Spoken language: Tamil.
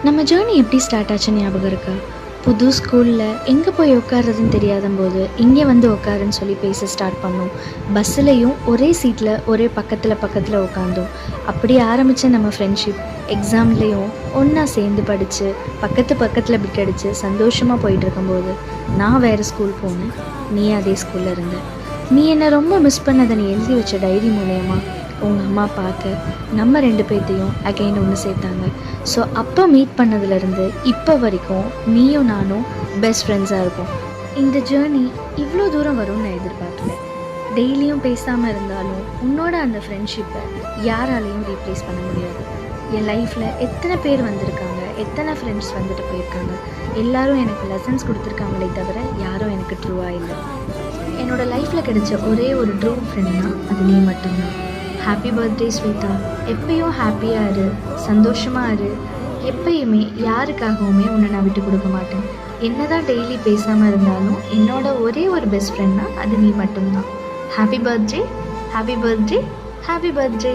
நம்ம ஜேர்னி எப்படி ஸ்டார்ட் ஆச்சுன்னு ஞாபகம் இருக்கா? புது ஸ்கூலில் எங்கே போய் உட்கார்றதுன்னு தெரியாத போது இங்கே வந்து உட்காருன்னு சொல்லி பேச ஸ்டார்ட் பண்ணோம். பஸ்ஸுலேயும் ஒரே சீட்டில் ஒரே பக்கத்தில் உட்காந்தோம். அப்படி ஆரம்பித்த நம்ம ஃப்ரெண்ட்ஷிப் எக்ஸாம்லேயும் ஒன்றா சேர்ந்து படித்து பக்கத்தில் பிட் அடித்து சந்தோஷமாக போயிட்டு இருக்கும்போது நான் வேறு ஸ்கூல் போனேன், நீ அதே ஸ்கூலில் இருந்த. நீ என்னை ரொம்ப மிஸ் பண்ணதை நீ எழுதி வச்ச டைரி மூலயமா உங்கள் அம்மா பார்க்க நம்ம 2 பேர்த்தையும் அகைன் ஒன்று சேர்த்தாங்க. ஸோ அப்போ மீட் பண்ணதுலேருந்து இப்போ வரைக்கும் நீயும் நானும் பெஸ்ட் ஃப்ரெண்ட்ஸாக இருக்கோம். இந்த ஜேர்னி இவ்வளோ தூரம் வரும்னு நான் எதிர்பார்க்கல. டெய்லியும் பேசாமல் இருந்தாலும் உன்னோட அந்த ஃப்ரெண்ட்ஷிப்பை யாராலையும் ரீப்ளேஸ் பண்ண முடியாது. என் லைஃப்பில் எத்தனை பேர் வந்திருக்காங்க, எத்தனை ஃப்ரெண்ட்ஸ் வந்துட்டு போயிருக்காங்க, எல்லாரும் எனக்கு லெசன்ஸ் கொடுத்துருக்காங்களே தவிர யாரும் எனக்கு ட்ரூவாக இல்லை. என்னோடய லைஃப்பில் கிடைச்ச ஒரே ஒரு ட்ரூ ஃப்ரெண்ட்னா அது நீ மட்டும்தான். Happy birthday Swetha. எப்பயும் ஹாப்பியாக இரு, சந்தோஷமாக இரு. எப்பயுமே யாருக்காகவுமே உன்னை நான் விட்டு கொடுக்க மாட்டேன். என்னதான் டெய்லி பேசாமல் இருந்தாலும் என்னோட ஒரே ஒரு பெஸ்ட் ஃப்ரெண்ட்னா அது நீ மட்டும்தான். Happy birthday, happy birthday, happy birthday.